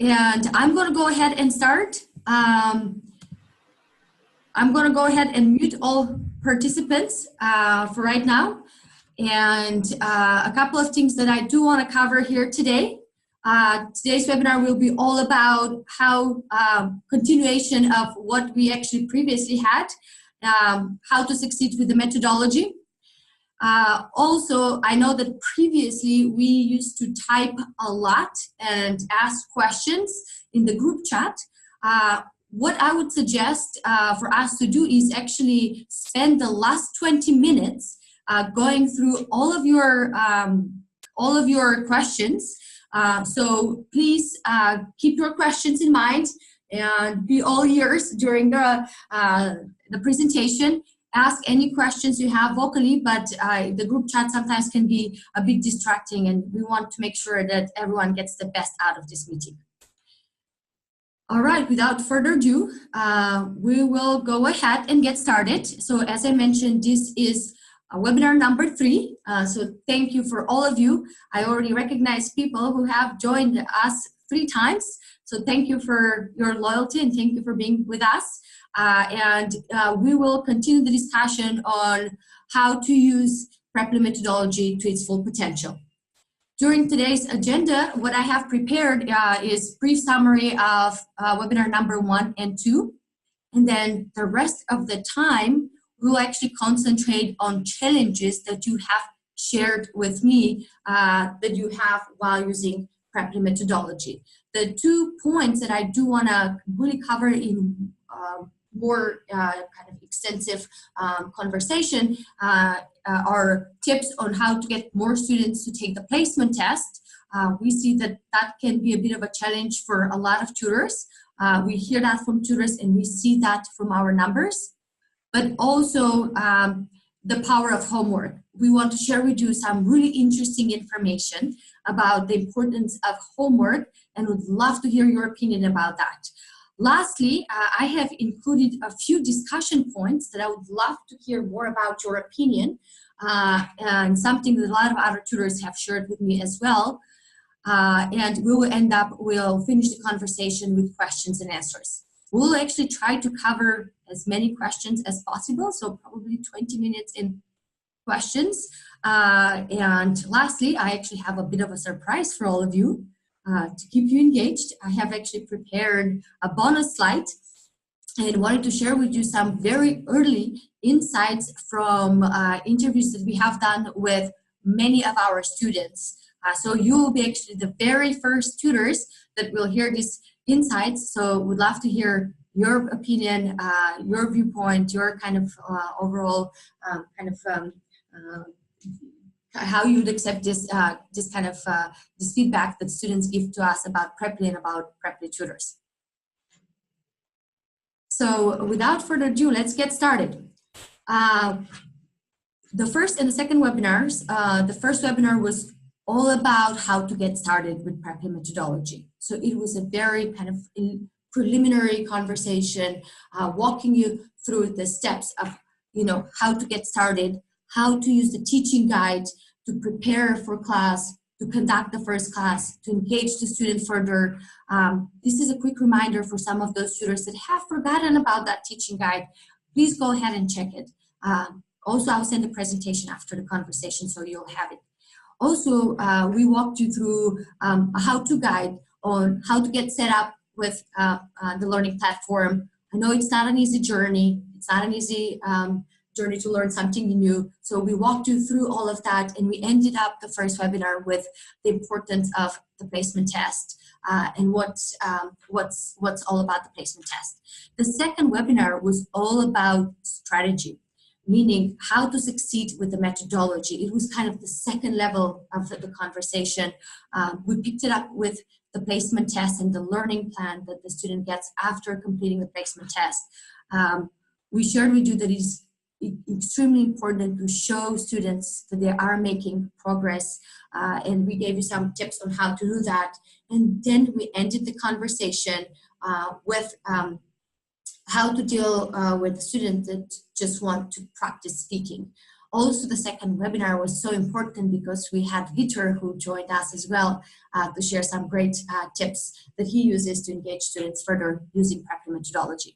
And I'm going to go ahead and start. I'm going to go ahead and mute all participants for right now. And a couple of things that I do want to cover here today. Today's webinar will be all about how continuation of what we actually previously had, how to succeed with the methodology. Also, I know that previously we used to type a lot and ask questions in the group chat. What I would suggest for us to do is actually spend the last 20 minutes going through all of your questions. So please keep your questions in mind and be all ears during the presentation. Ask any questions you have vocally, but the group chat sometimes can be a bit distracting, and we want to make sure that everyone gets the best out of this meeting. All right, without further ado, we will go ahead and get started. So as I mentioned, this is webinar number 3. So thank you for all of you. I already recognize people who have joined us 3 times. So thank you for your loyalty and thank you for being with us. We will continue the discussion on how to use Preply methodology to its full potential. During today's agenda, what I have prepared is brief summary of webinar number 1 and 2. And then the rest of the time, we'll actually concentrate on challenges that you have shared with me that you have while using Preply methodology. The 2 points that I do want to really cover in more kind of extensive conversation are tips on how to get more students to take the placement test. We see that that can be a bit of a challenge for a lot of tutors. We hear that from tutors and we see that from our numbers. But also the power of homework. We want to share with you some really interesting information about the importance of homework and would love to hear your opinion about that. Lastly, I have included a few discussion points that I would love to hear more about your opinion and something that a lot of other tutors have shared with me as well. And we'll finish the conversation with questions and answers. We'll actually try to cover as many questions as possible, so probably 20 minutes in questions. And lastly, I actually have a bit of a surprise for all of you. To keep you engaged, I have actually prepared a bonus slide and wanted to share with you some very early insights from interviews that we have done with many of our students. So you will be actually the very first tutors that will hear these insights. So would love to hear your opinion, your viewpoint, your kind of overall how you would accept this this feedback that students give to us about Preply and about Preply tutors. So without further ado, let's get started. The first and the second webinars, the first webinar was all about how to get started with Preply methodology. So it was a very kind of preliminary conversation, walking you through the steps of, how to get started, how to use the teaching guide to prepare for class, to conduct the first class, to engage the student further. This is a quick reminder for some of those tutors that have forgotten about that teaching guide. Please go ahead and check it. Also, I'll send a presentation after the conversation so you'll have it. Also, we walked you through a how-to guide on how to get set up with the learning platform. I know it's not an easy journey. It's not an easy journey to learn something new. So we walked you through all of that, and we ended up the first webinar with the importance of the placement test and what's all about the placement test. The second webinar was all about strategy, meaning how to succeed with the methodology. It was kind of the second level of the conversation. We picked it up with the placement test and the learning plan that the student gets after completing the placement test. We shared with you that it is extremely important to show students that they are making progress, and we gave you some tips on how to do that. And then we ended the conversation with how to deal with students that just want to practice speaking. Also, the second webinar was so important because we had Vitor who joined us as well to share some great tips that he uses to engage students further using Preply methodology.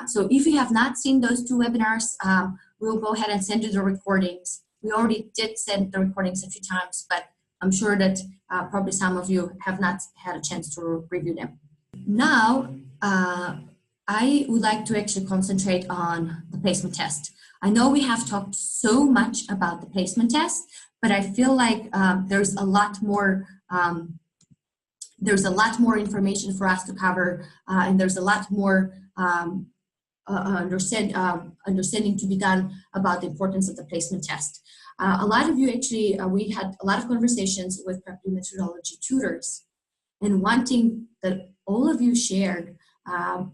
So if you have not seen those two webinars, we'll go ahead and send you the recordings. We already did send the recordings a few times, but I'm sure that probably some of you have not had a chance to review them. Now, I would like to actually concentrate on the placement test. I know we have talked so much about the placement test, but I feel like there's a lot more information for us to cover, and there's a lot more understanding to be done about the importance of the placement test. A lot of you actually, we had a lot of conversations with Preply methodology tutors, and one thing that all of you shared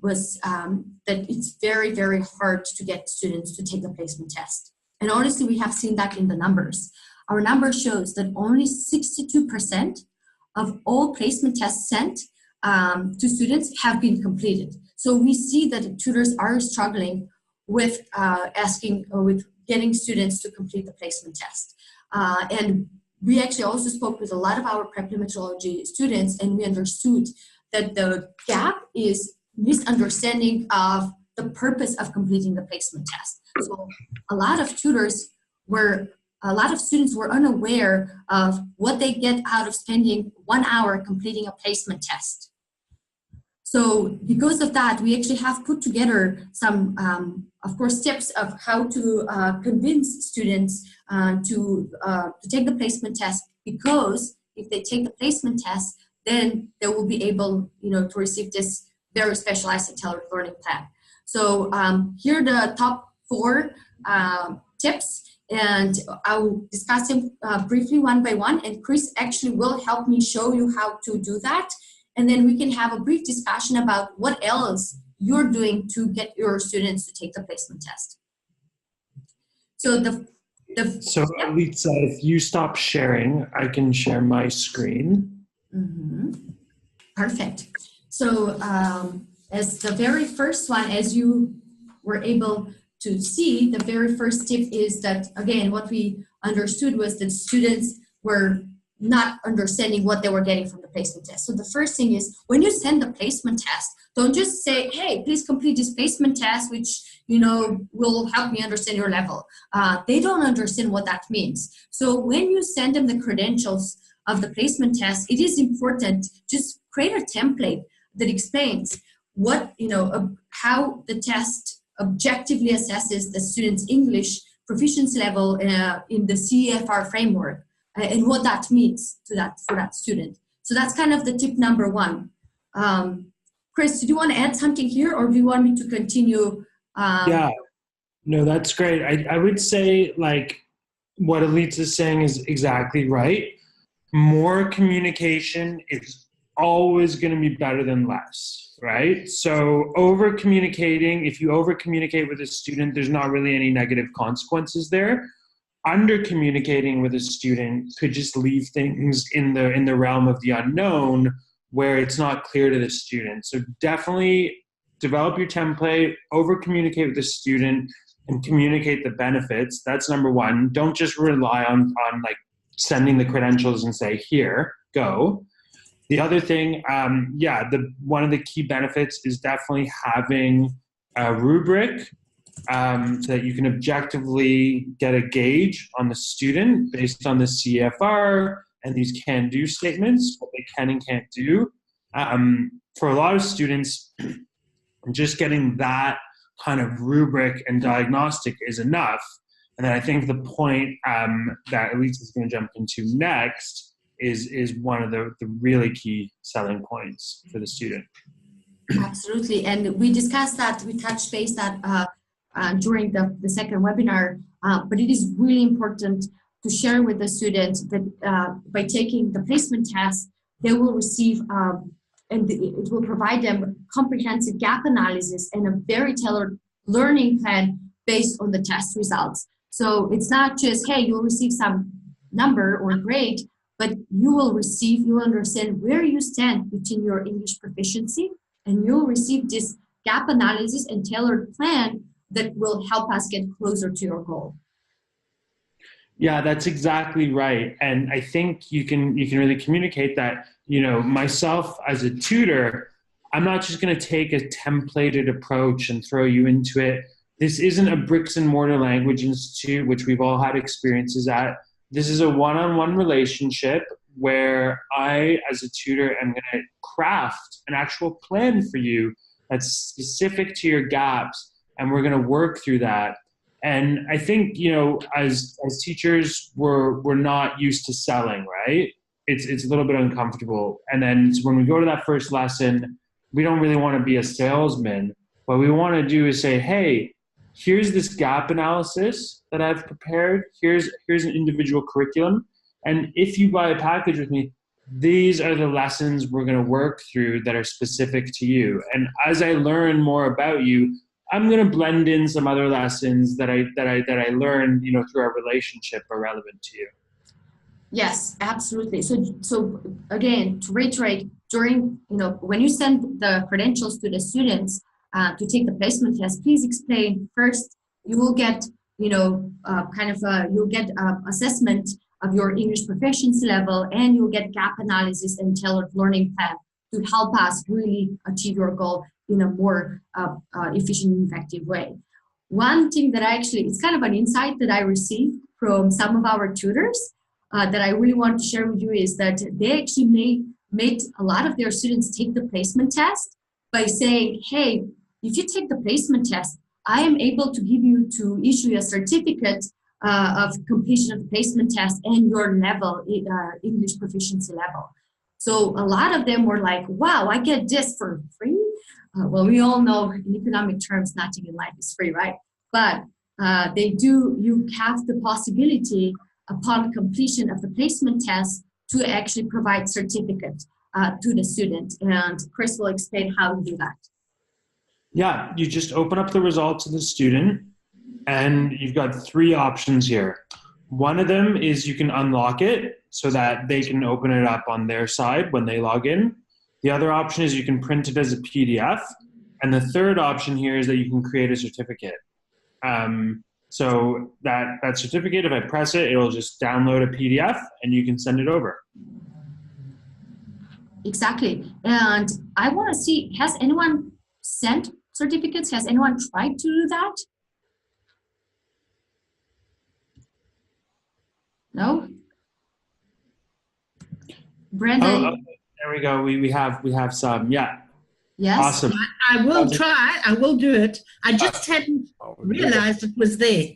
was that it's very, very hard to get students to take the placement test. And honestly, we have seen that in the numbers. Our number shows that only 62% of all placement tests sent to students have been completed. So we see that tutors are struggling with asking or with getting students to complete the placement test. And we actually also spoke with a lot of our Preply methodology students, and we understood that the gap is misunderstanding of the purpose of completing the placement test. So a lot of students were unaware of what they get out of spending 1 hour completing a placement test. So because of that, we actually have put together some, of course, tips of how to convince students to take the placement test, because if they take the placement test, then they will be able, to receive this very specialized and tailored learning plan. So here are the top 4 tips, and I'll discuss them briefly one by one, and Chris actually will help me show you how to do that, and then we can have a brief discussion about what else you're doing to get your students to take the placement test. So Lisa, if you stop sharing, I can share my screen. Mm-hmm. Perfect. So as the very first one, as you were able to see, the very first tip is that, again, what we understood was that students were not understanding what they were getting from the placement test. So the first thing is, when you send the placement test, don't just say, hey, please complete this placement test, which, will help me understand your level. They don't understand what that means. So when you send them the credentials of the placement test, it is important, just create a template that explains what, how the test objectively assesses the student's English proficiency level in the CEFR framework, and what that means for that student. So that's kind of the tip number 1. Chris, do you want to add something here, or do you want me to continue? Yeah, no, that's great. I would say, like, what Elise is saying is exactly right. More communication is always going to be better than less, right? So over communicating, if you over communicate with a student, there's not really any negative consequences there. Under communicating with a student could just leave things in the realm of the unknown, where it's not clear to the student. So definitely develop your template, over communicate with the student, and communicate the benefits. That's number 1. Don't just rely on like sending the credentials and say, here, go. The other thing, one of the key benefits is definitely having a rubric so that you can objectively get a gauge on the student based on the CFR and these can-do statements, what they can and can't do. For a lot of students, just getting that kind of rubric and diagnostic is enough. And then I think the point that Elise is going to jump into next is one of the really key selling points for the student. Absolutely. And we discussed that, we touched base that during the second webinar, but it is really important to share with the students that by taking the placement test, they will receive and it will provide them comprehensive gap analysis and a very tailored learning plan based on the test results. So it's not just, hey, you'll receive some number or grade, but you will understand where you stand within your English proficiency, and you'll receive this gap analysis and tailored plan that will help us get closer to your goal. Yeah, that's exactly right. And I think you can really communicate that, myself as a tutor, I'm not just going to take a templated approach and throw you into it. This isn't a bricks and mortar language institute, which we've all had experiences at. This is a one-on-one relationship where I, as a tutor, am going to craft an actual plan for you that's specific to your gaps, and we're going to work through that. And I think, as teachers, we're not used to selling, right? It's a little bit uncomfortable. And then when we go to that first lesson, we don't really want to be a salesman. What we want to do is say, hey, here's this gap analysis that I've prepared. Here's an individual curriculum. And if you buy a package with me, these are the lessons we're going to work through that are specific to you. And as I learn more about you, I'm going to blend in some other lessons that I learned, through our relationship are relevant to you. Yes, absolutely. So again, to reiterate, during, when you send the credentials to the students to take the placement test, please explain first. You will get, you'll get assessment of your English proficiency level, and you'll get gap analysis and tailored learning plan to help us really achieve your goal in a more efficient and effective way. One thing that it's kind of an insight that I received from some of our tutors that I really want to share with you is that they actually made a lot of their students take the placement test by saying, hey, if you take the placement test, I am able to issue a certificate of completion of the placement test and your level, English proficiency level. So a lot of them were like, wow, I get this for free? Well, we all know in economic terms, nothing in life is free, right? But you have the possibility upon completion of the placement test to actually provide certificate to the student. And Chris will explain how to do that. Yeah, you just open up the results of the student, and you've got three options here. One of them is you can unlock it so that they can open it up on their side when they log in. The other option is you can print it as a PDF. And the third option here is that you can create a certificate. So that certificate, if I press it, it'll just download a PDF and you can send it over. Exactly. And I want to see, has anyone sent certificates? Has anyone tried to do that? No? Brenda? Oh, there we go. We have some. Yeah. Yes. Awesome. I will try. I will do it. I just hadn't realized it was there.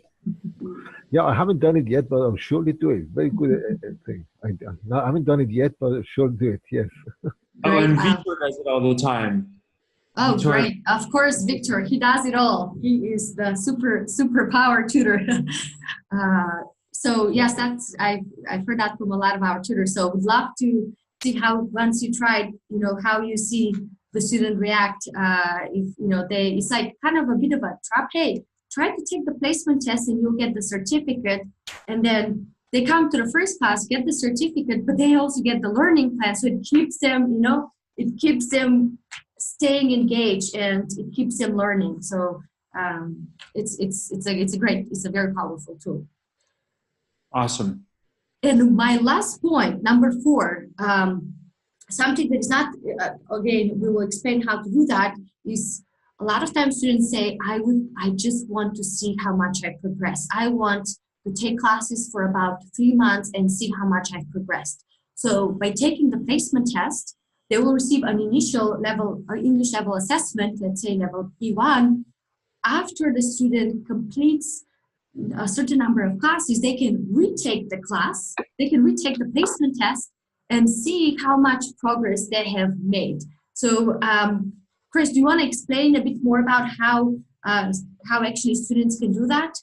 Yeah, I haven't done it yet, but I'll surely do it. Very good thing. I haven't done it yet, but I'll surely do it. Yes. Oh, and Victor does it all the time. Oh, Victor. Great. Of course, Victor. He does it all. He is the super power tutor. So yes, I've heard that from a lot of our tutors. So would love to see how, once you tried, how you see the student react. If it's like kind of a bit of a trap. Hey, try to take the placement test and you'll get the certificate. And then they come to the first class, get the certificate, but they also get the learning plan. So it keeps them, it keeps them staying engaged and it keeps them learning. So it's a very powerful tool. Awesome. And my last point, number 4, something that is not, again, we will explain how to do that, is a lot of times students say, I just want to see how much I progress. I want to take classes for about 3 months and see how much I've progressed. So by taking the placement test, they will receive an initial level, English level assessment, let's say level P1. After the student completes a certain number of classes, they can retake the class, they can retake the placement test and see how much progress they have made. So Chris, do you want to explain a bit more about how actually students can do that?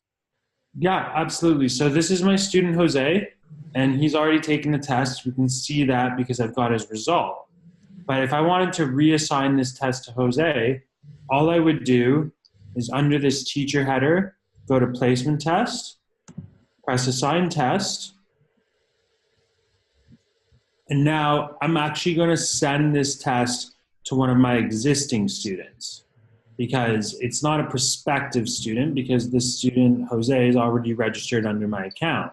Yeah, absolutely. So this is my student, Jose, and he's already taken the test. We can see that because I've got his result. But if I wanted to reassign this test to Jose, all I would do is under this teacher header, go to placement test, press assign test. And now I'm actually going to send this test to one of my existing students because it's not a prospective student because this student, Jose, is already registered under my account.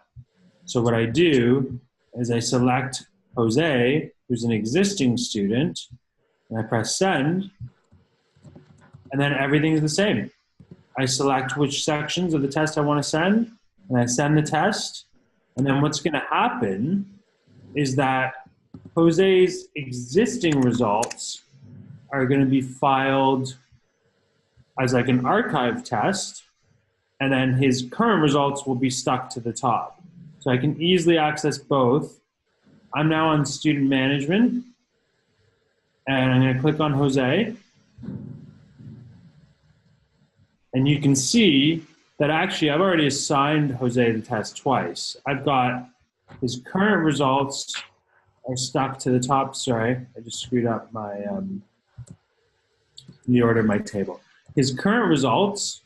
So what I do is I select Jose, who's an existing student, and I press send, and then everything's the same. I select which sections of the test I want to send, and I send the test, and then what's going to happen is that Jose's existing results are going to be filed as like an archive test, and then his current results will be stuck to the top. So I can easily access both. I'm now on student management, and I'm going to click on Jose. And you can see that actually I've already assigned Jose the test twice. I've got his current results are stuck to the top. Sorry, I just screwed up my the order of my table. His current results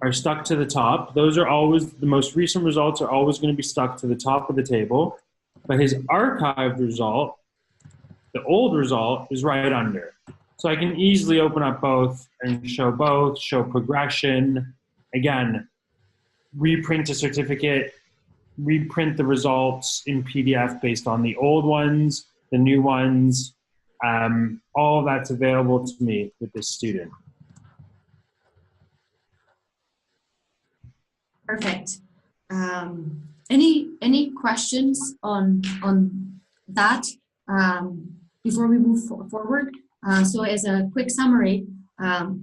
are stuck to the top. Those are always, the most recent results are always going to be stuck to the top of the table. But his archived result, the old result, is right under. So I can easily open up both, show progression. Again, reprint a certificate, reprint the results in PDF based on the old ones, the new ones. All of that's available to me with this student. Perfect. Any questions on that before we move forward? So as a quick summary,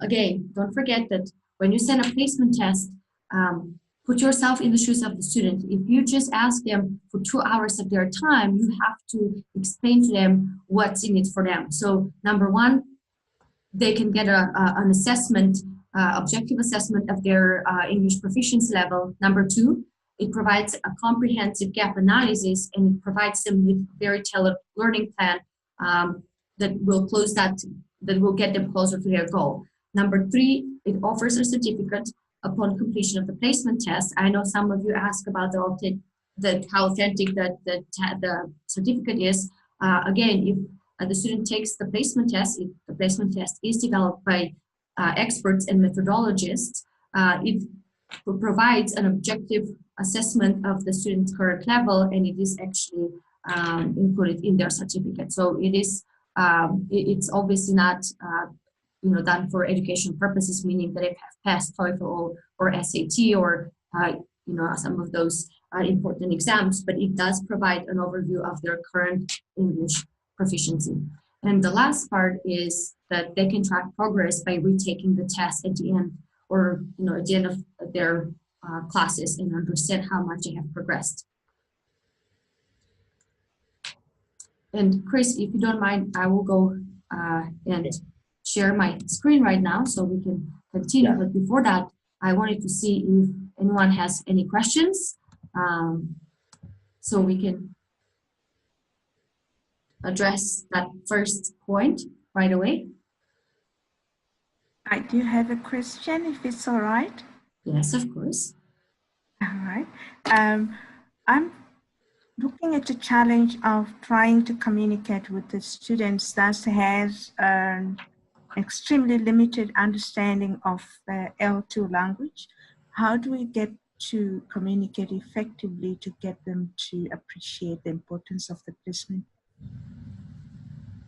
again, don't forget that when you send a placement test, put yourself in the shoes of the student. If you just ask them for 2 hours of their time, you have to explain to them what's in it for them. So number one, they can get an assessment, objective assessment of their English proficiency level. Number two, it provides a comprehensive gap analysis, and it provides them with very tailored learning plan that will get them closer to their goal. Number three, it offers a certificate upon completion of the placement test. I know some of you ask about how authentic the certificate is. Again, if the student takes the placement test, if the placement test is developed by experts and methodologists, it provides an objective assessment of the student's current level, and it is actually included in their certificate. So it is, it's obviously not done for education purposes, meaning that it has passed TOEFL or SAT or some of those important exams, but it does provide an overview of their current English proficiency. And the last part is that they can track progress by retaking the test at the end, or at the end of their classes, and understand how much they have progressed. And Chris, if you don't mind, I will go and share my screen right now so we can continue. Yeah. But before that, I wanted to see if anyone has any questions, so we can address that first point right away. I do have a question, if it's all right. Yes, of course. All right. I'm looking at the challenge of trying to communicate with the students that has an extremely limited understanding of the L2 language. How do we get to communicate effectively to get them to appreciate the importance of the placement?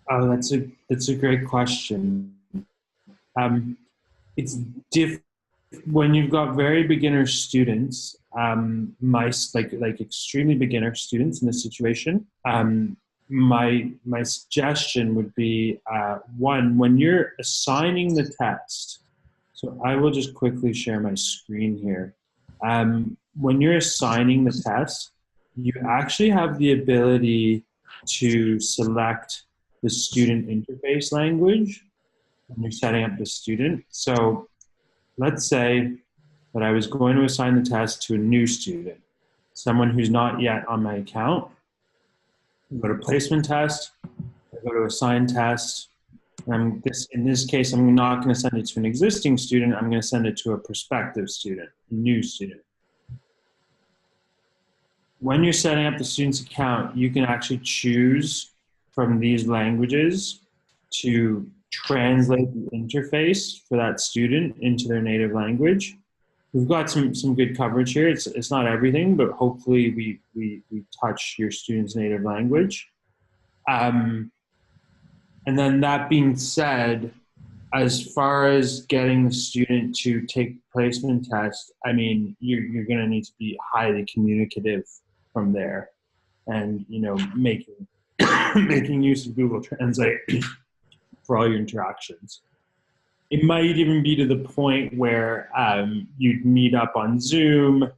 Oh, that's a great question. It's when you've got very beginner students, like extremely beginner students in this situation. My suggestion would be one, when you're assigning the test. So I will just quickly share my screen here. When you're assigning the test, you actually have the ability to select the student interface language when you're setting up the student. So let's say that I was going to assign the test to a new student, someone who's not yet on my account. I go to placement test, I go to assign test, and in this case, I'm not going to send it to an existing student, I'm going to send it to a prospective student, a new student. When you're setting up the student's account, you can actually choose from these languages to translate the interface for that student into their native language. we've got some good coverage here. It's not everything, but hopefully we touch your students' native language. And then that being said, as far as getting the student to take placement test, I mean, you're going to need to be highly communicative from there, and making making use of Google Translate for all your interactions. It might even be to the point where you'd meet up on Zoom,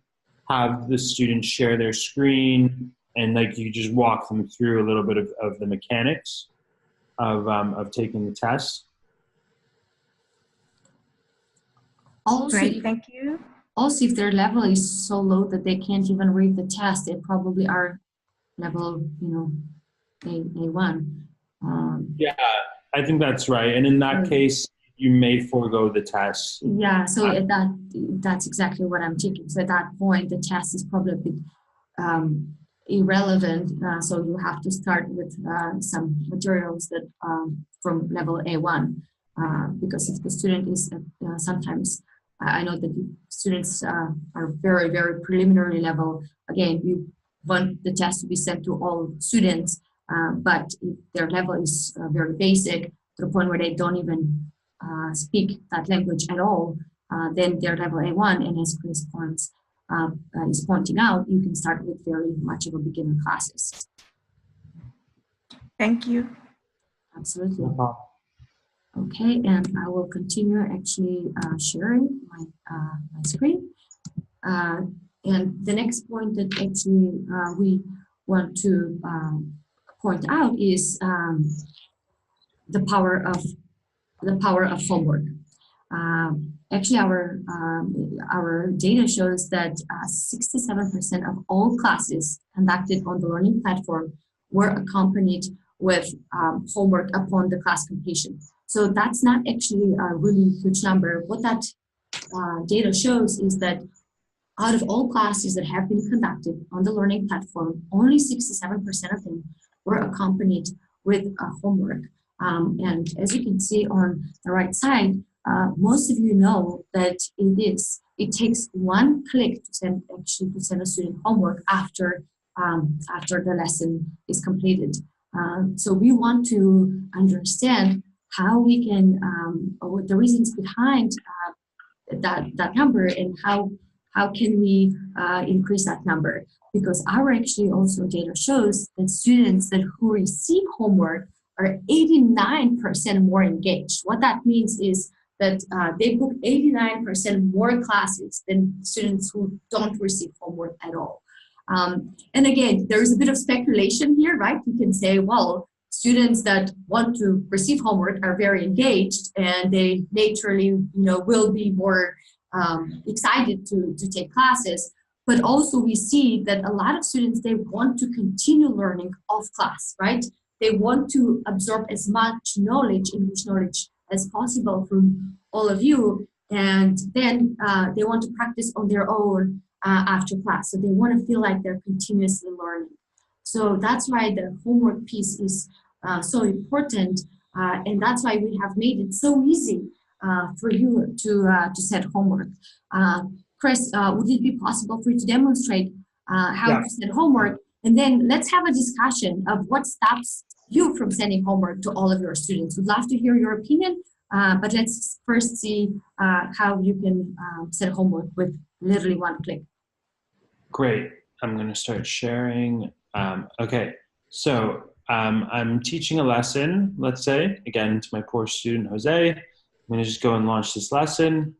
have the students share their screen, and like you just walk them through a little bit of the mechanics of taking the test. Also, Great, thank you. Also, if their level is so low that they can't even read the test, they probably are level, A1. Yeah, I think that's right. And in that case, you may forego the test. Yeah, so that's exactly what I'm thinking. So at that point, the test is probably a bit irrelevant. So you have to start with some materials that from level A1, because if the student is sometimes, I know that students are very, very preliminary level. Again, you want the test to be sent to all students, but if their level is very basic to the point where they don't even speak that language at all, then they're level A1, and as Chris is pointing out, you can start with very much of a beginner classes. Thank you. Absolutely. No problem. Okay, and I will continue actually sharing my screen. And the next point that actually we want to point out is the power of homework. Actually, our data shows that 67% of all classes conducted on the learning platform were accompanied with homework upon the class completion. So that's not actually a really huge number. What that data shows is that out of all classes that have been conducted on the learning platform, only 67% of them were accompanied with homework. And as you can see on the right side, most of you know that it takes one click to send a student homework after the lesson is completed. So we want to understand how we can, or the reasons behind that number, and how can we increase that number? Because our actually also data shows that students who receive homework are 89% more engaged. What that means is that they book 89% more classes than students who don't receive homework at all. And again, there's a bit of speculation here, right? You can say, well, students that want to receive homework are very engaged, and they naturally, will be more excited to take classes. But also we see that a lot of students, they want to continue learning off class, right? They want to absorb as much knowledge, English knowledge, as possible from all of you. And then they want to practice on their own after class. So they want to feel like they're continuously learning. So that's why the homework piece is so important. And that's why we have made it so easy for you to set homework. Chris, would it be possible for you to demonstrate how to set homework? And then let's have a discussion of what stops you from sending homework to all of your students. We'd love to hear your opinion, but let's first see how you can set homework with literally one click. Great. I'm going to start sharing. Okay, so I'm teaching a lesson, let's say, again, to my poor student, Jose. I'm going to just go and launch this lesson.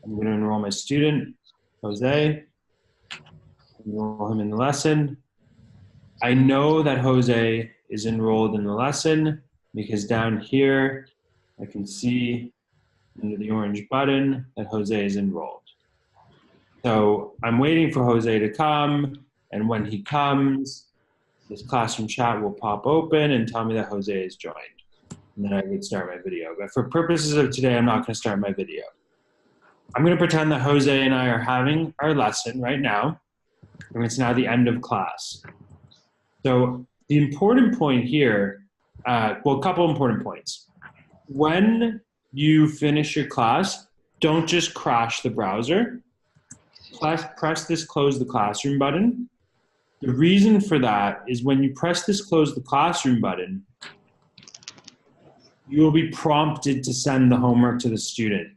I'm going to enroll my student, Jose. Enroll him in the lesson. I know that Jose is enrolled in the lesson because down here I can see under the orange button that Jose is enrolled. So I'm waiting for Jose to come, and when he comes, this classroom chat will pop open and tell me that Jose is joined. And then I would start my video. But for purposes of today, I'm not going to start my video. I'm going to pretend that Jose and I are having our lesson right now, and it's now the end of class. So the important point here, well, a couple important points. When you finish your class, don't just crash the browser. Press this close the classroom button. The reason for that is when you press this close the classroom button, you will be prompted to send the homework to the student.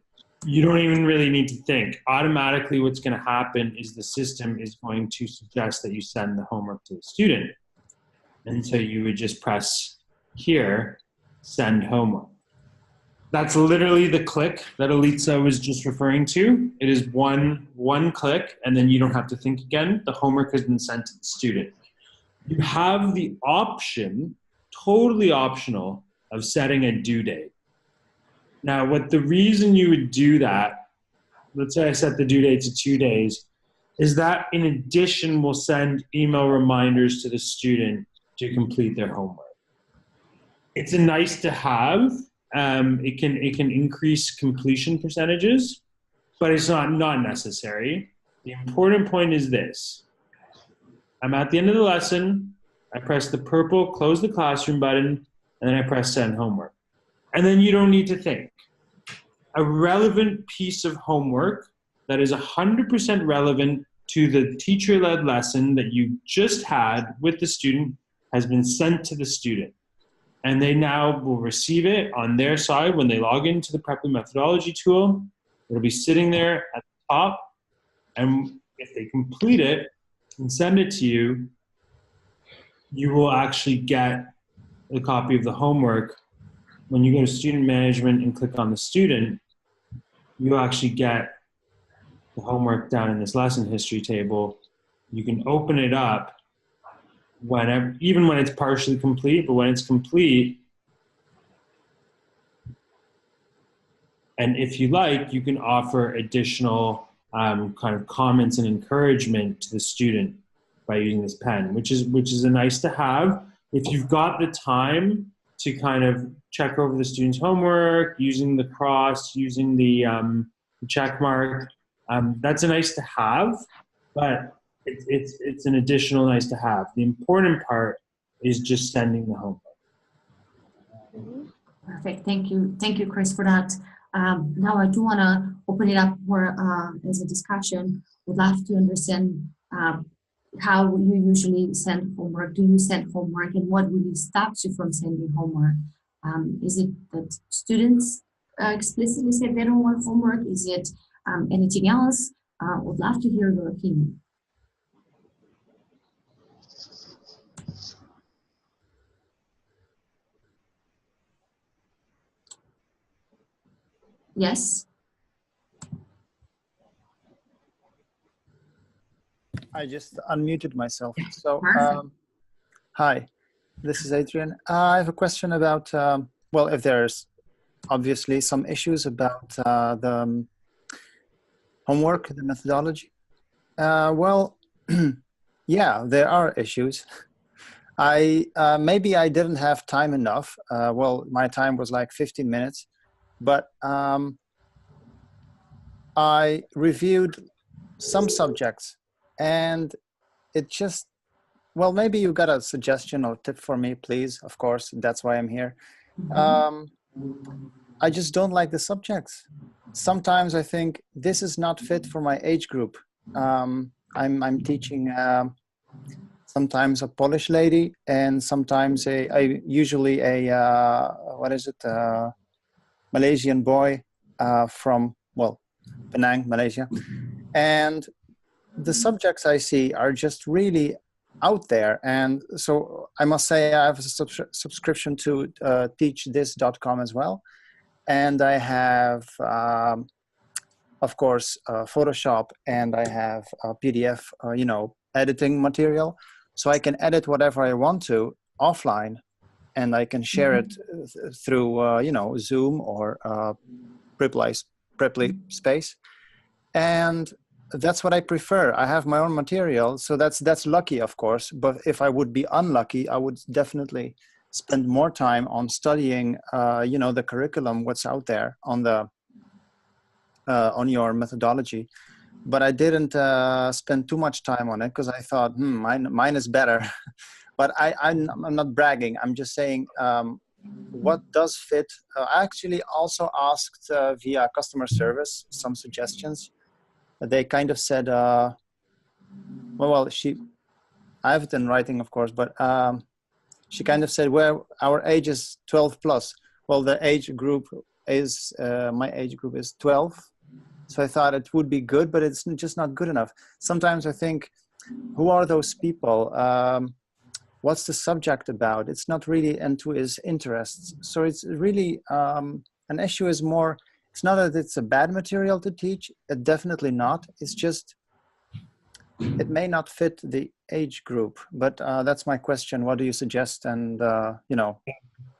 You don't even really need to think. Automatically, what's going to happen is the system is going to suggest that you send the homework to the student. And so you would just press here, send homework. That's literally the click that Elitsa was just referring to. It is one click, and then you don't have to think again. The homework has been sent to the student. You have the option, totally optional, of setting a due date. Now, the reason you would do that, let's say I set the due date to 2 days, is that in addition, we'll send email reminders to the student to complete their homework. It's a nice to have. It can increase completion percentages, but it's not necessary. The important point is this. I'm at the end of the lesson. I press the purple close the classroom button, and then I press send homework. And then you don't need to think. A relevant piece of homework that is 100% relevant to the teacher-led lesson that you just had with the student has been sent to the student. And they now will receive it on their side when they log into the Preply methodology tool. It'll be sitting there at the top. And if they complete it and send it to you, you will actually get a copy of the homework. When you go to student management and click on the student, you'll actually get the homework down in this lesson history table. You can open it up whenever, even when it's partially complete, but when it's complete, and if you like, you can offer additional kind of comments and encouragement to the student by using this pen, which is a nice to have. If you've got the time to kind of check over the student's homework, using the cross, using the check mark, that's a nice to have, but it's an additional nice to have. The important part is just sending the homework. Perfect. Thank you, Chris, for that. Now I do want to open it up more as a discussion. Would love to understand how you usually send homework. Do you send homework, and what really stops you from sending homework? Is it that students explicitly say they don't want homework? Is it anything else? Would love to hear your opinion. Yes. I just unmuted myself. So, Perfect. hi, this is Adrian. I have a question about, well, if there's obviously some issues about the homework, the methodology. Well, yeah, there are issues. Maybe I didn't have time enough. Well, my time was like 15 minutes, but I reviewed some subjects. And it just, well, maybe you got a suggestion or tip for me, please. Of course, that's why I'm here. I just don't like the subjects. Sometimes I think this is not fit for my age group. I'm teaching sometimes a Polish lady, and sometimes usually a Malaysian boy from, well, Penang, Malaysia. And the subjects I see are just really out there. And so I must say I have a subscription to teachthis.com as well. And I have, of course, Photoshop, and I have a PDF, editing material. So I can edit whatever I want to offline, and I can share it through, Zoom or Preply Space. And that's what I prefer. I have my own material, so that's lucky, of course. But if I would be unlucky, I would definitely spend more time on studying, the curriculum, what's out there on the on your methodology. But I didn't spend too much time on it because I thought, mine is better. But I'm not bragging. I'm just saying what does fit. I actually also asked via customer service some suggestions. They kind of said, I have it in writing, of course, but she kind of said, well, our age is 12 plus. Well, the age group is, my age group is 12. So I thought it would be good, but it's just not good enough. Sometimes I think, who are those people? What's the subject about? It's not really into his interests. So it's really, an issue is more, it's not that it's a bad material to teach. Definitely not. It's just, it may not fit the age group, but that's my question. What do you suggest? And,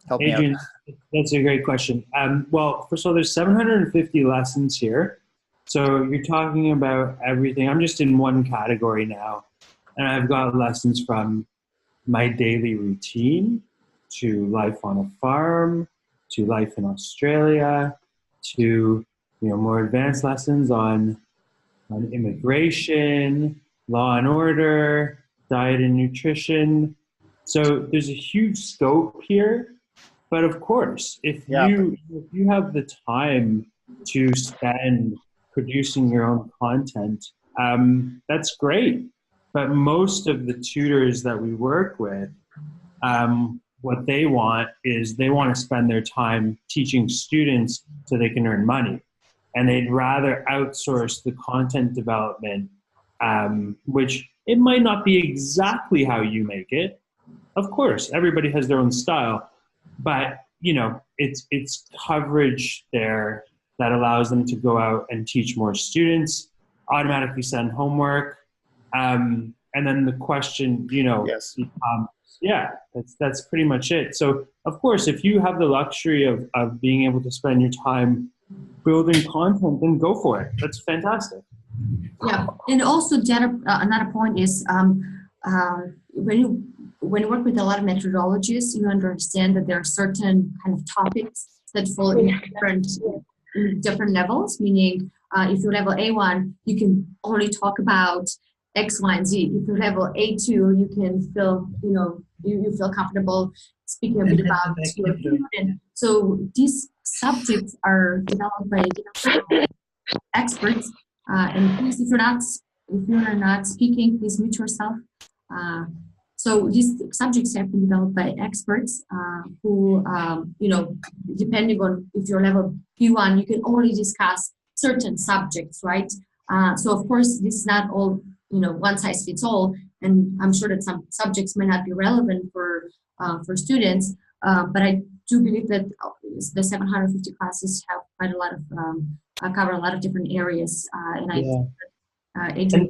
help Adrian, me out. that's a great question. Well, first of all, there's 750 lessons here. So you're talking about everything. I'm just in one category now. And I've got lessons from my daily routine to life on a farm, to life in Australia, to more advanced lessons on immigration, law and order, diet and nutrition. So there's a huge scope here. But of course, if you have the time to spend producing your own content, that's great. But most of the tutors that we work with, what they want is they want to spend their time teaching students so they can earn money. And they'd rather outsource the content development, which it might not be exactly how you make it. Of course, everybody has their own style, but it's coverage there that allows them to go out and teach more students, automatically send homework, and then the question, Yes. that's pretty much it. So of course, if you have the luxury of being able to spend your time building content, then go for it. That's fantastic. Yeah, and also another point is when you work with a lot of methodologies, you understand that there are certain kind of topics that fall in different levels. Meaning, if you're level A1, you can only talk about X, Y, and Z. If you're level A2, you can feel you feel comfortable speaking a bit about your food. And so these subjects are developed by experts. And please, if you're not speaking, please mute yourself. So these subjects have been developed by experts who, depending on if you're level P1, you can only discuss certain subjects, right? So of course, this is not all, one size fits all, and I'm sure that some subjects may not be relevant for students. But I do believe that the 750 classes have quite a lot of cover a lot of different areas, and I think that Adrian,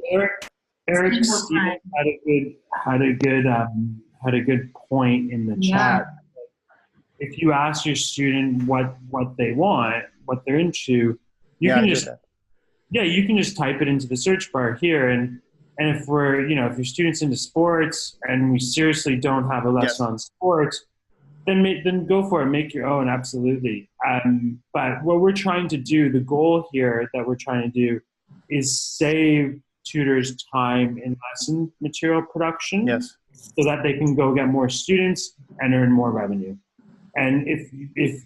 Eric Stevens had a good point in the chat. If you ask your student what they want, what they're into, you can just type it into the search bar here, and if if your student's into sports and we seriously don't have a lesson on sports, then go for it, make your own, absolutely. But what we're trying to do, the goal here that we're trying to do, is save tutors time in lesson material production, so that they can go get more students and earn more revenue. And if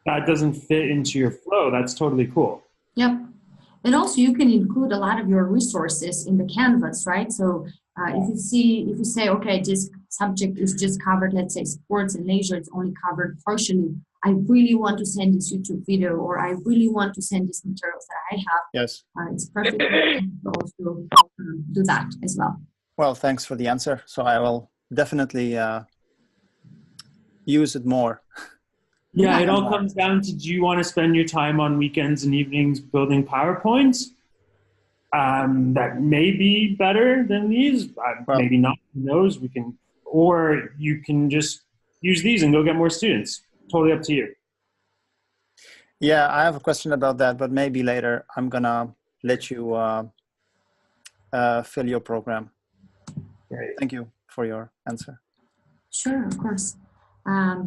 that doesn't fit into your flow, that's totally cool. Yep. And also you can include a lot of your resources in the canvas, right? So if you say, okay, this subject is just covered, let's say sports and leisure, it's only covered partially. I really want to send this YouTube video, or I really want to send these materials that I have. Yes. It's perfect to also do that as well. Well, thanks for the answer. So I will definitely use it more. Yeah, it all comes down to, do you want to spend your time on weekends and evenings building PowerPoints? That may be better than these, maybe not, who knows, or you can just use these and go get more students. Totally up to you. Yeah, I have a question about that, but maybe later. I'm gonna let you fill your program. Great. Thank you for your answer. Sure, of course. I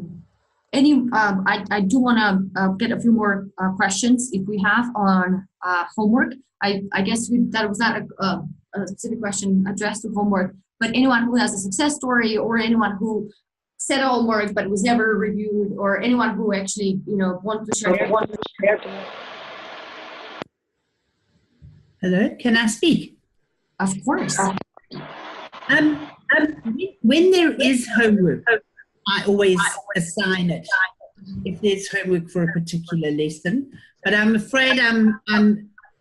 do want to get a few more questions if we have on homework. I guess that was not a specific question addressed to homework, but anyone who has a success story or anyone who set homework but was never reviewed, or anyone who actually, want to share. Hello, can I speak? Of course. When there is homework, I always assign it if there's homework for a particular lesson, but I'm afraid I'm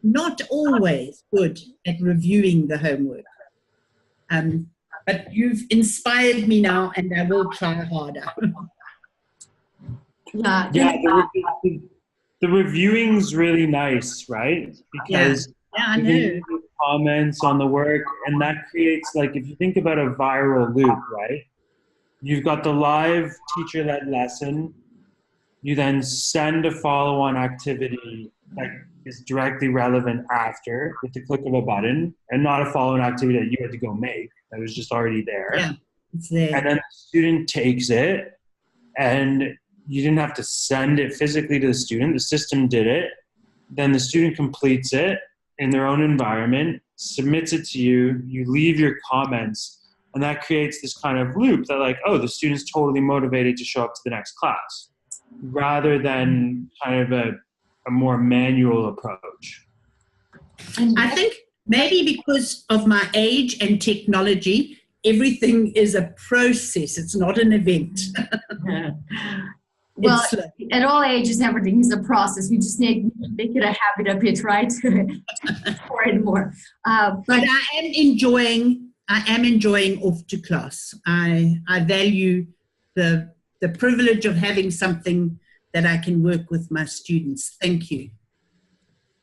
not always good at reviewing the homework. But you've inspired me now, and I will try harder. Yeah. The reviewing's really nice, right? Because I you know. can do comments on the work, and that creates, like, if you think about a viral loop, right? You've got the live teacher-led lesson. You then send a follow-on activity that is directly relevant after with the click of a button, and not a follow-on activity that you had to go make. That was just already there. Yeah, it's there. And then the student takes it, and you didn't have to send it physically to the student. The system did it. Then the student completes it in their own environment, submits it to you, you leave your comments, and that creates this kind of loop that, like, oh, the student's totally motivated to show up to the next class, rather than kind of a more manual approach. I think maybe because of my age and technology, everything is a process. It's not an event. Well, at all ages, everything is a process. We just need to make it a habit a bit, right? More and more. But I am enjoying off to class. I value the privilege of having something that I can work with my students. Thank you.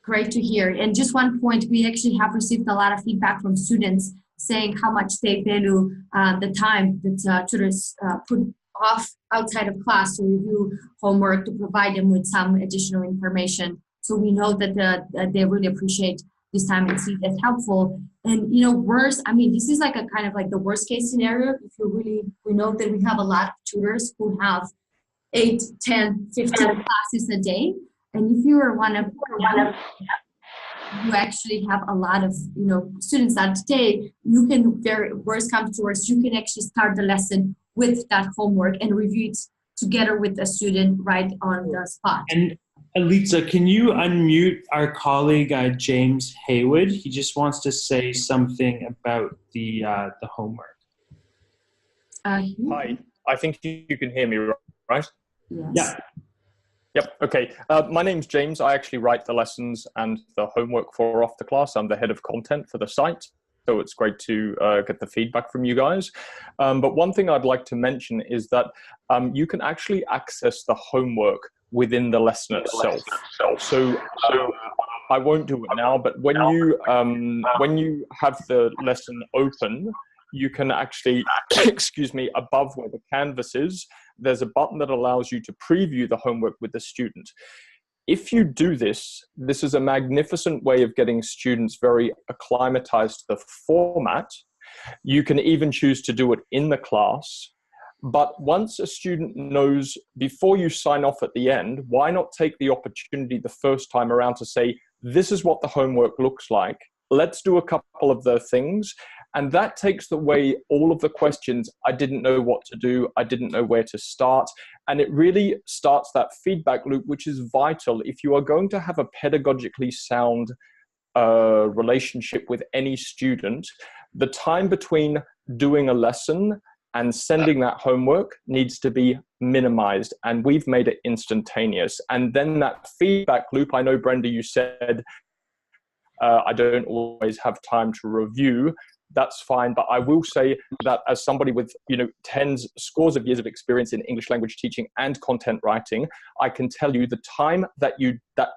Great to hear. And just one point, we actually have received a lot of feedback from students saying how much they value the time that tutors put off outside of class to review homework, to provide them with some additional information. So we know that they really appreciate this time and see it as helpful. And, worse, this is like a kind of like the worst case scenario. We know that we have a lot of tutors who have 8, 10, 15 classes a day. And if you are one of you actually have a lot of, students that day, you can, worst comes to worst, you can actually start the lesson with that homework and review it together with the student right on the spot. And Elitza, can you unmute our colleague, James Haywood? He just wants to say something about the homework. Hi, I think you can hear me, right? Yes. Yeah. Yep, okay. My name's James. I actually write the lessons and the homework for Off the Class. I'm the head of content for the site. So it's great to get the feedback from you guys. But one thing I'd like to mention is that you can actually access the homework within the lesson itself. So I won't do it now, but when you have the lesson open, you can actually, excuse me, above where the canvas is, there's a button that allows you to preview the homework with the student. If you do this, this is a magnificent way of getting students very acclimatized to the format. You can even choose to do it in the class. But once a student knows, before you sign off at the end, why not take the opportunity the first time around to say, this is what the homework looks like. Let's do a couple of the things. And that takes away all of the questions. I didn't know what to do. I didn't know where to start. And it really starts that feedback loop, which is vital. If you are going to have a pedagogically sound relationship with any student, the time between doing a lesson and sending that homework needs to be minimized. And we've made it instantaneous. And then that feedback loop, I know, Brenda, you said, I don't always have time to review. That's fine, but I will say that as somebody with scores of years of experience in English language teaching and content writing, I can tell you the time that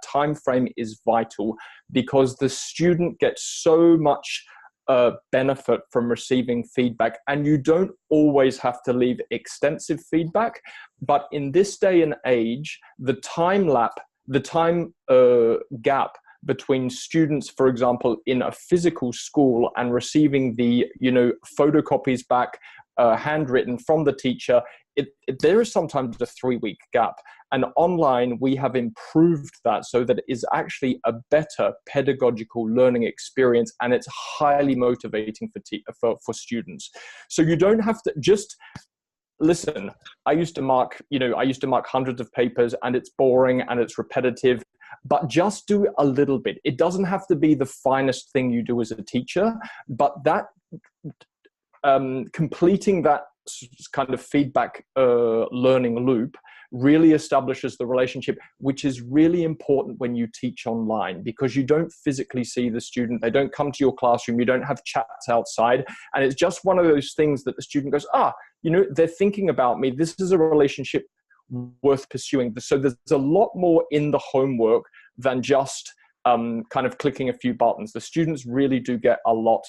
time frame is vital, because the student gets so much benefit from receiving feedback, and you don't always have to leave extensive feedback. But in this day and age, the time gap between students, for example, in a physical school and receiving the, photocopies back, handwritten from the teacher, there is sometimes a 3-week gap. And online, we have improved that so that it is actually a better pedagogical learning experience, and it's highly motivating for students. So you don't have to just listen, I used to mark hundreds of papers, and it's boring and it's repetitive, but just do a little bit. It doesn't have to be the finest thing you do as a teacher, but that completing that kind of feedback learning loop really establishes the relationship, which is really important when you teach online, because you don't physically see the student. They don't come to your classroom. You don't have chats outside. And it's just one of those things that the student goes, they're thinking about me. This is a relationship worth pursuing. So there's a lot more in the homework than just kind of clicking a few buttons. The students really do get a lot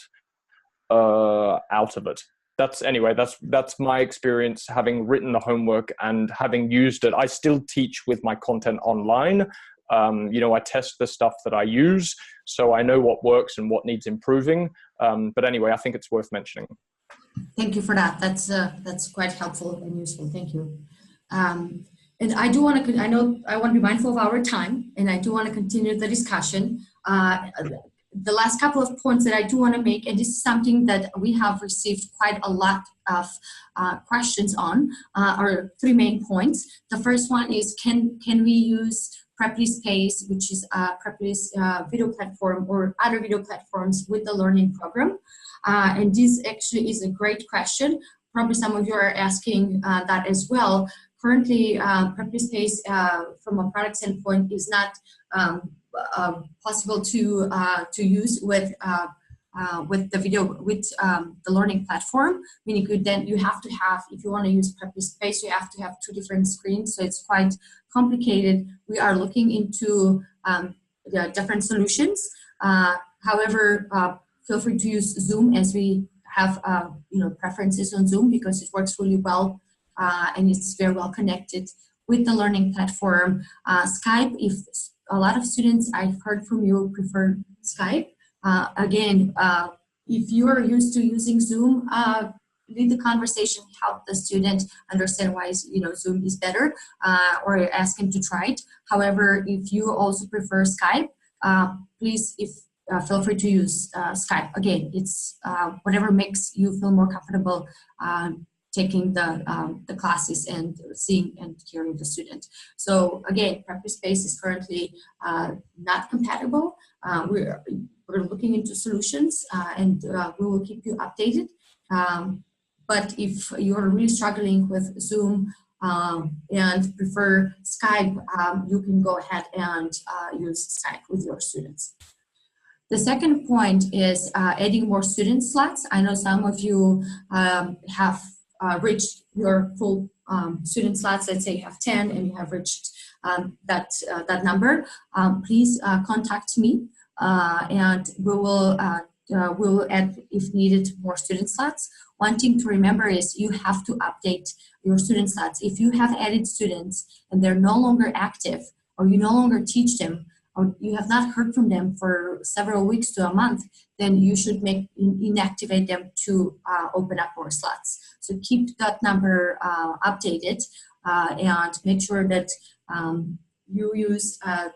out of it. That's my experience, having written the homework and having used it. I still teach with my content online. I test the stuff that I use, so I know what works and what needs improving. But anyway, I think it's worth mentioning. Thank you for that. That's quite helpful and useful. Thank you. And I do want to, I want to be mindful of our time, and I do want to continue the discussion. The last couple of points that I do want to make, and this is something that we have received quite a lot of questions on, are three main points. The first one is, can we use Preply Space, which is Preply's video platform, or other video platforms with the learning program? And this actually is a great question. Probably some of you are asking that as well. Currently, Preply Space, from a product standpoint, is not possible to use with the video, with the learning platform. Meaning, you have to have, if you want to use Preply Space, you have to have two different screens. So it's quite complicated. We are looking into the different solutions. However, feel free to use Zoom, as we have preferences on Zoom because it works really well and it's very well connected with the learning platform. Skype, if a lot of students I've heard from you prefer Skype. Again, if you are used to using Zoom, lead the conversation, help the student understand why Zoom is better, or ask him to try it. However, if you also prefer Skype, please feel free to use Skype. Again, it's whatever makes you feel more comfortable taking the classes and seeing and hearing the student. So again, Preply Space is currently not compatible. We're looking into solutions, and we will keep you updated. But if you're really struggling with Zoom and prefer Skype, you can go ahead and use Skype with your students. The second point is adding more student slots. I know some of you have reached your full student slots. Let's say you have 10 and you have reached that number. Please contact me, and we will add, if needed, more student slots. One thing to remember is you have to update your student slots. If you have added students and they're no longer active, or you no longer teach them, or you have not heard from them for several weeks to a month, then you should inactivate them to open up more slots. So keep that number updated, and make sure that you use the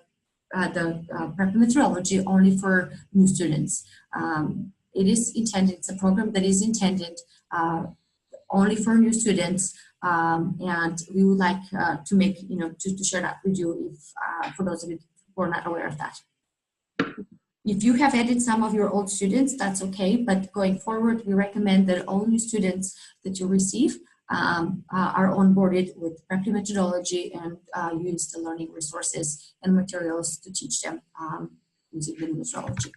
Preply methodology only for new students. It is intended, it's a program that is intended only for new students, and we would like to make, to share that with you, if for those of you who are not aware of that. If you have added some of your old students, that's okay, but going forward, we recommend that all new students that you receive are onboarded with Preply methodology and use the learning resources and materials to teach them using the methodology.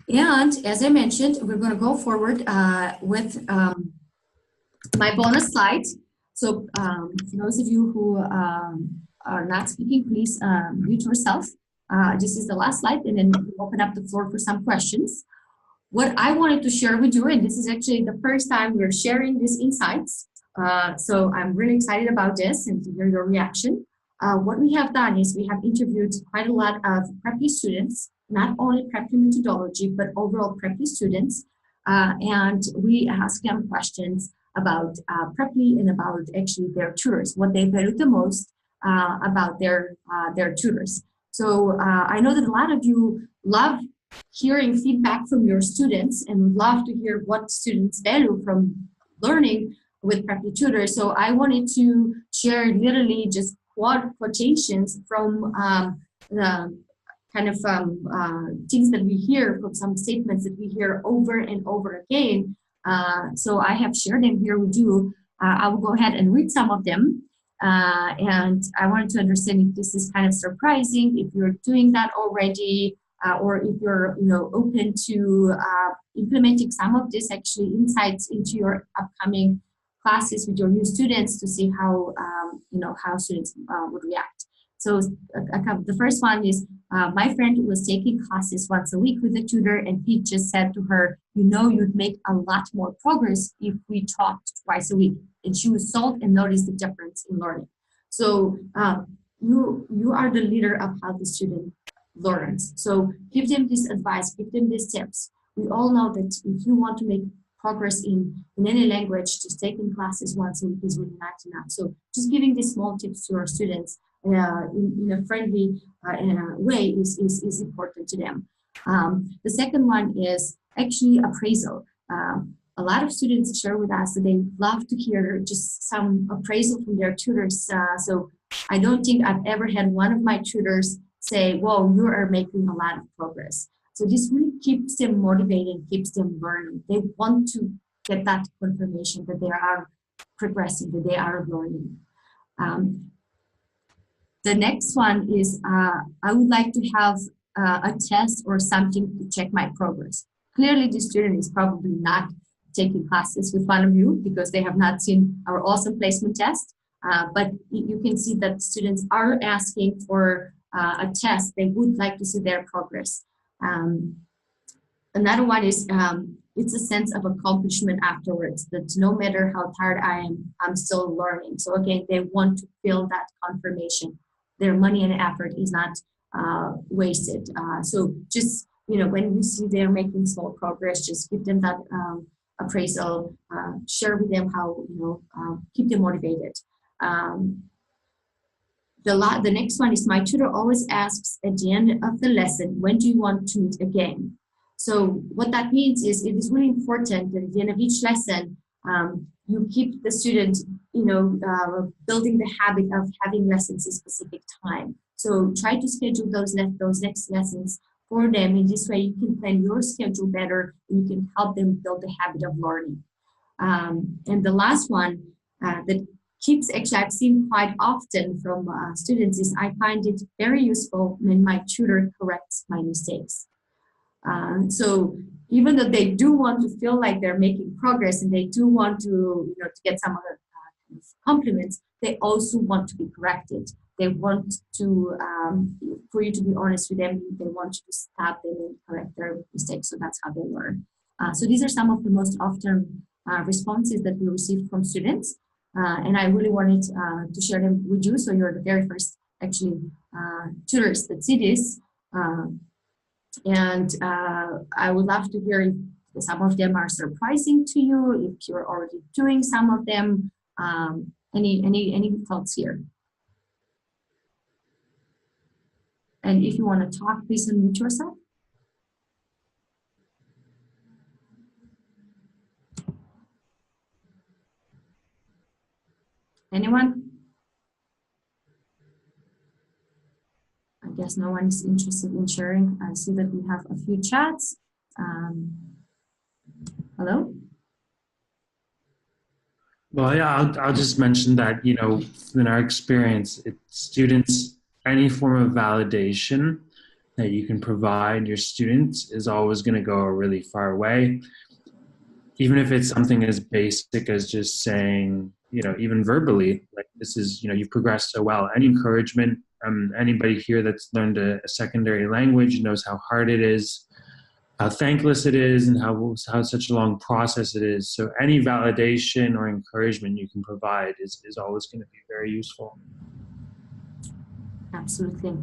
And as I mentioned, we're going to go forward with my bonus slides. So for those of you who are not speaking, please mute yourself. This is the last slide, and then we'll open up the floor for some questions. What I wanted to share with you, and this is actually the first time we're sharing these insights, so I'm really excited about this and to hear your reaction. What we have done is we have interviewed quite a lot of Preply students, not only Preply methodology, but overall Preply students, and we asked them questions about Preply and about actually their tutors, what they valued the most about their tutors. So I know that a lot of you love hearing feedback from your students and love to hear what students value from learning with Preply Tutor. So I wanted to share literally just quotations from the kind of things that we hear, from some statements that we hear over and over again. So I have shared them here with you. I will go ahead and read some of them. And I wanted to understand if this is kind of surprising, if you're doing that already, or if you're open to implementing some of this actually insights into your upcoming classes with your new students to see how how students would react. So the first one is, my friend was taking classes once a week with a tutor, and he just said to her, you'd make a lot more progress if we talked twice a week. And she was sold and noticed the difference in learning. So you are the leader of how the student learns. So give them this advice, give them these tips. We all know that if you want to make progress in any language, just taking classes once a week is really not enough. So just giving these small tips to our students in a friendly way is important to them. The second one is actually appraisal. A lot of students share with us that they love to hear just some appraisal from their tutors. So I don't think I've ever had one of my tutors say, "Whoa, you are making a lot of progress." So this really keeps them motivated, keeps them learning. They want to get that confirmation that they are progressing, that they are learning. The next one is, I would like to have a test or something to check my progress. Clearly, the student is probably not taking classes with one of you because they have not seen our awesome placement test. But you can see that students are asking for a test. They would like to see their progress. Another one is, it's a sense of accomplishment afterwards, that no matter how tired I am, I'm still learning. So again, they want to feel that confirmation. Their money and effort is not wasted. So just, when you see they're making small progress, just give them that appraisal, share with them how, keep them motivated. The next one is, my tutor always asks at the end of the lesson, when do you want to meet again? So what that means is, it is really important that at the end of each lesson, you keep the student, building the habit of having lessons at a specific time. So try to schedule those next lessons for them. In this way, you can plan your schedule better, and you can help them build the habit of learning. And the last one that actually I've seen quite often from students is, I find it very useful when my tutor corrects my mistakes. So even though they do want to feel like they're making progress, and they do want to, to get some other compliments, they also want to be corrected. They want to, for you to be honest with them. They want you to stop them and correct their mistakes. So that's how they learn. So these are some of the most often responses that we received from students. And I really wanted to share them with you. So you're the very first, actually, tutors that see this. And I would love to hear if some of them are surprising to you, if you're already doing some of them. Any thoughts here? And if you want to talk, please unmute yourself. Anyone? I guess no one is interested in sharing. I see that we have a few chats. Hello? Well, yeah, I'll just mention that, in our experience, students, any form of validation that you can provide your students is always going to go a really far way. Even if it's something as basic as just saying, even verbally, like, this is, you've progressed so well. Any encouragement, anybody here that's learned a secondary language knows how hard it is, how thankless it is, and how such a long process it is. So any validation or encouragement you can provide is always going to be very useful. Absolutely.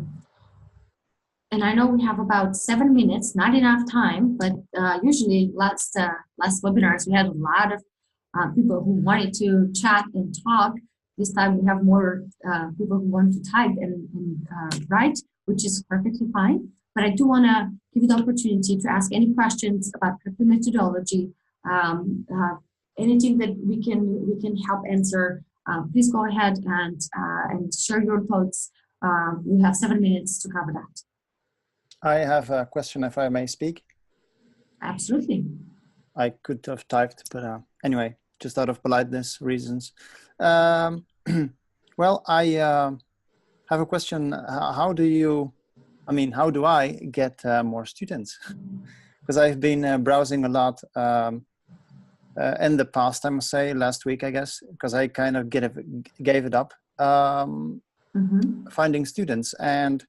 And I know we have about 7 minutes, not enough time, but usually last webinars, we had a lot of people who wanted to chat and talk. This time we have more people who want to type and write, which is perfectly fine. But I do want to give you the opportunity to ask any questions about Preply methodology, anything that we can help answer, please go ahead and share your thoughts. We have 7 minutes to cover that. I have a question, if I may speak. Absolutely. I could have typed, but anyway, just out of politeness reasons. Well, I have a question. How do I get more students? Because I've been browsing a lot in the past, I must say, last week, I guess, because I kind of gave it up, finding students. And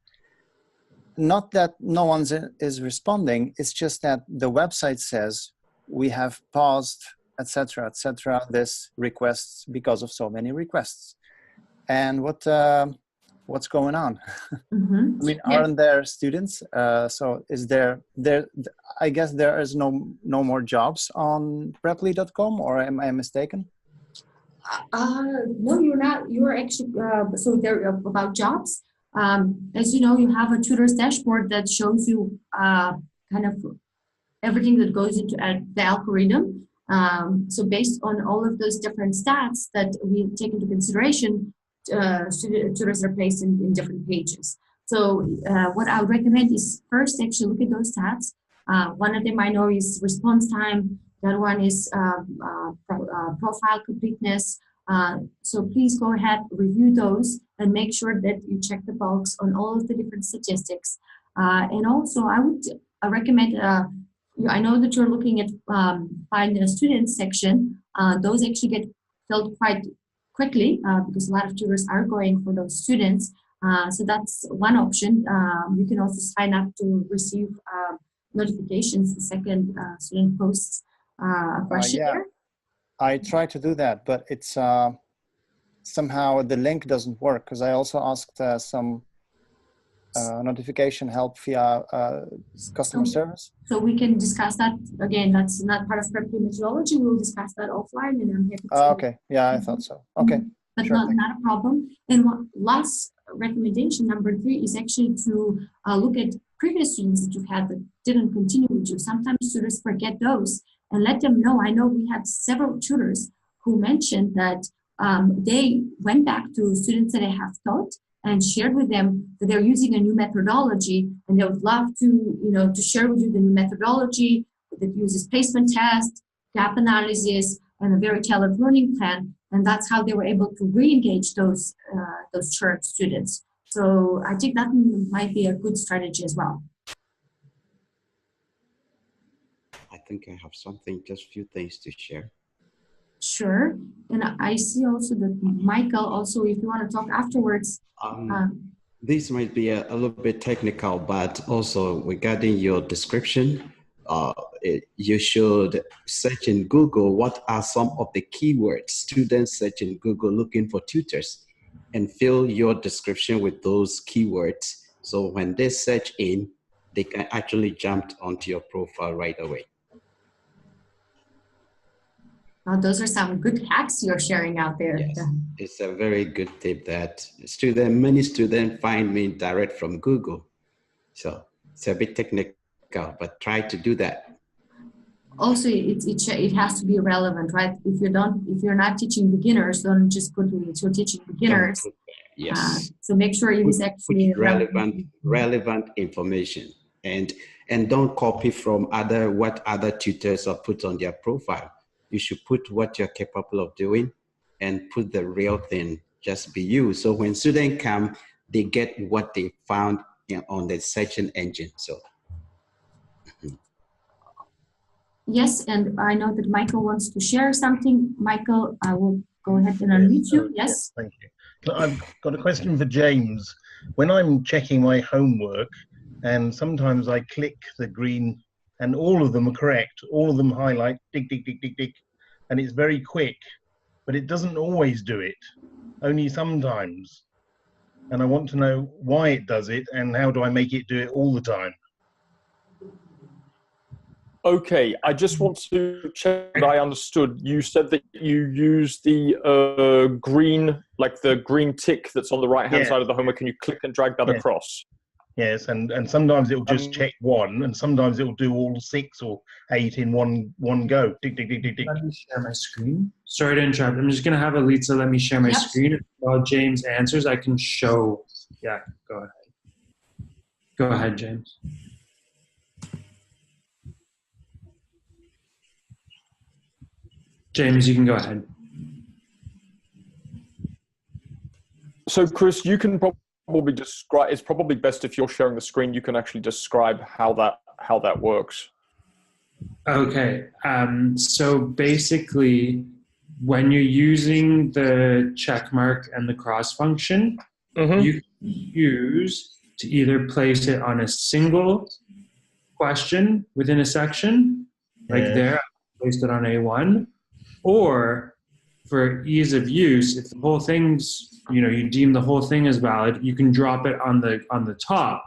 not that no one is responding, it's just that the website says we have paused, etc., this requests because of so many requests. And what's going on? I mean, aren't there students? So is there? I guess there is no more jobs on Preply.com, or am I mistaken? No, you're not. You're actually so there about jobs. As you know, you have a tutors dashboard that shows you kind of everything that goes into the algorithm. So based on all of those different stats that we take into consideration, tutors are placed in different pages. So what I would recommend is first actually look at those stats. One of them I know is response time. The other one is profile completeness. So please go ahead, review those, and make sure that you check the box on all of the different statistics. And also, I would recommend, I know that you're looking at find a student section. Those actually get filled quite quickly because a lot of tutors are going for those students. So that's one option. You can also sign up to receive notifications the second student posts a question there. I try to do that, but it's somehow the link doesn't work, because I also asked some notification help via customer service. So we can discuss that again. That's not part of Preply methodology. We'll discuss that offline, and I'm happy to. Okay, yeah, I thought so. Okay, but sure, not a problem. And one last recommendation, number 3, is actually to look at previous students that you've had that didn't continue with you. Sometimes tutors forget those, and let them know. I know we had several tutors who mentioned that they went back to students that they have taught and shared with them that they're using a new methodology, and they would love to, to share with you the new methodology that uses placement tests, gap analysis, and a very tailored learning plan. And that's how they were able to re-engage those church students. So I think that might be a good strategy as well. I think I have something, just a few things to share. Sure. And I see also that Michael, also, if you want to talk afterwards. This might be a little bit technical, but also regarding your description, you should search in Google what are some of the keywords students search in Google looking for tutors, and fill your description with those keywords. So when they search in, they can actually jump onto your profile right away. Those are some good hacks you're sharing out there. Yes, it's a very good tip that many students find me direct from Google. So it's a bit technical, but try to do that. Also, it has to be relevant, right? If you're not teaching beginners, don't just put it. You're teaching beginners. Yes. So make sure it is actually relevant information, and don't copy from what other tutors have put on their profile. You should put what you're capable of doing and put the real thing. Just be you. So when students come, they get what they found on the searching engine. So. Yes, and I know that Michael wants to share something. Michael, I will go ahead and unmute you. Yes. Thank you. I've got a question for James. When I'm checking my homework, and sometimes I click the green, and all of them are correct. All of them highlight, tick, tick, tick, tick, tick, and it's very quick, but it doesn't always do it, only sometimes. And I want to know why it does it, and how do I make it do it all the time? Okay, I just want to check that I understood. You said that you use the green, like the green tick that's on the right-hand side of the homework, and you click and drag that across. Yes, and sometimes it'll just Um, check one, and sometimes it'll do all 6 or 8 in one go. Tick, tick, tick, tick, tick. Let me share my screen. Sorry to interrupt. I'm just going to have Alita let me share my Yep. screen. While James answers, I can show. Yeah, go ahead. Go ahead, James. James, you can go ahead. So, Chris, you can probably describe. It's probably best if you're sharing the screen. You can actually describe how that works. Okay. So basically, when you're using the check mark and the cross function, you can use to either place it on a single question within a section, like there, I placed it on A1, or for ease of use, if the whole thing's, you deem the whole thing as valid, you can drop it on the top,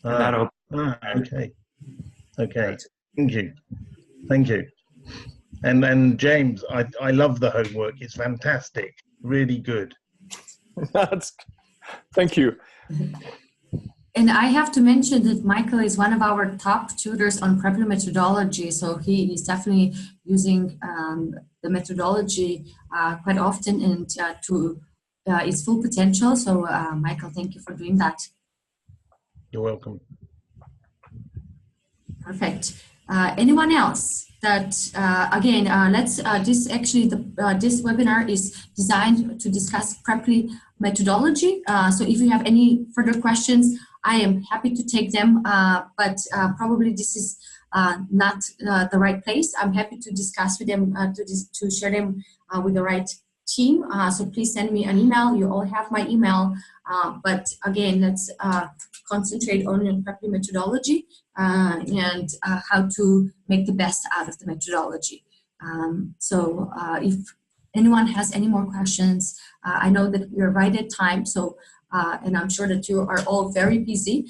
and that'll. Okay. Thank you. And James, I love the homework. It's fantastic. Really good. Thank you. And I have to mention that Michael is one of our top tutors on Preply methodology. So he is definitely using the methodology quite often and to its full potential. So Michael, thank you for doing that. You're welcome. Perfect. Anyone else? That again, let's. This webinar is designed to discuss Preply methodology. So if you have any further questions, I am happy to take them. But probably this is not the right place. I'm happy to discuss with them to share them with the right team. So please send me an email. You all have my email. But again, let's concentrate on Preply methodology and how to make the best out of the methodology. So if anyone has any more questions, I know that we're right at time. So, and I'm sure that you are all very busy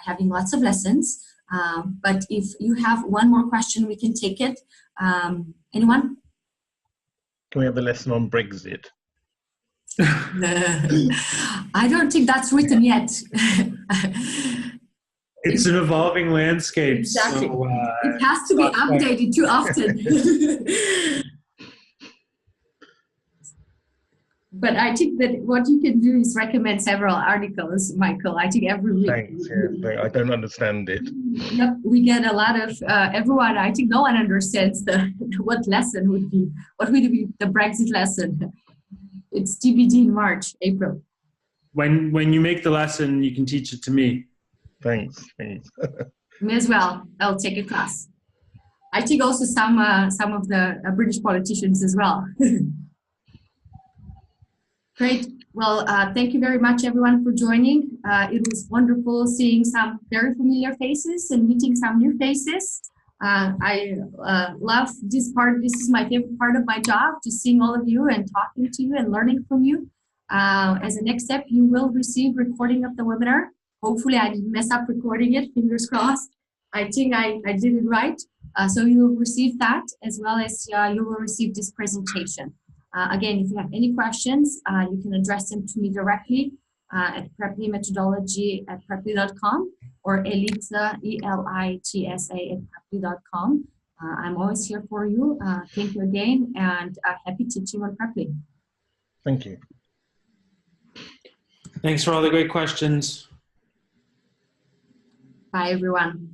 having lots of lessons. But if you have one more question, we can take it. Anyone? Can we have the lesson on Brexit? I don't think that's written yet. It's an evolving landscape. Exactly. So, it has to be updated too often. But I think that what you can do is recommend several articles, Michael. I think every week. Thanks. Yeah, I don't understand it. Yep, we get a lot of everyone. I think no one understands what lesson would be. What would be the Brexit lesson? It's TBD in March, April. When you make the lesson, you can teach it to me. Thanks. Me as well. I'll take a class. I think also some of the British politicians as well. Great. Well, thank you very much, everyone, for joining. It was wonderful seeing some very familiar faces and meeting some new faces. I love this part. This is my favorite part of my job, just seeing all of you and talking to you and learning from you. As a next step, you will receive recording of the webinar. Hopefully, I didn't mess up recording it. Fingers crossed. I think I did it right. So you will receive that, as well as you will receive this presentation. Again, if you have any questions, you can address them to me directly at preplymethodology@preply.com or Elitsa, ELITSA @preply.com. I'm always here for you. Thank you again, and happy teaching on Preply. Thank you. Thanks for all the great questions. Bye, everyone.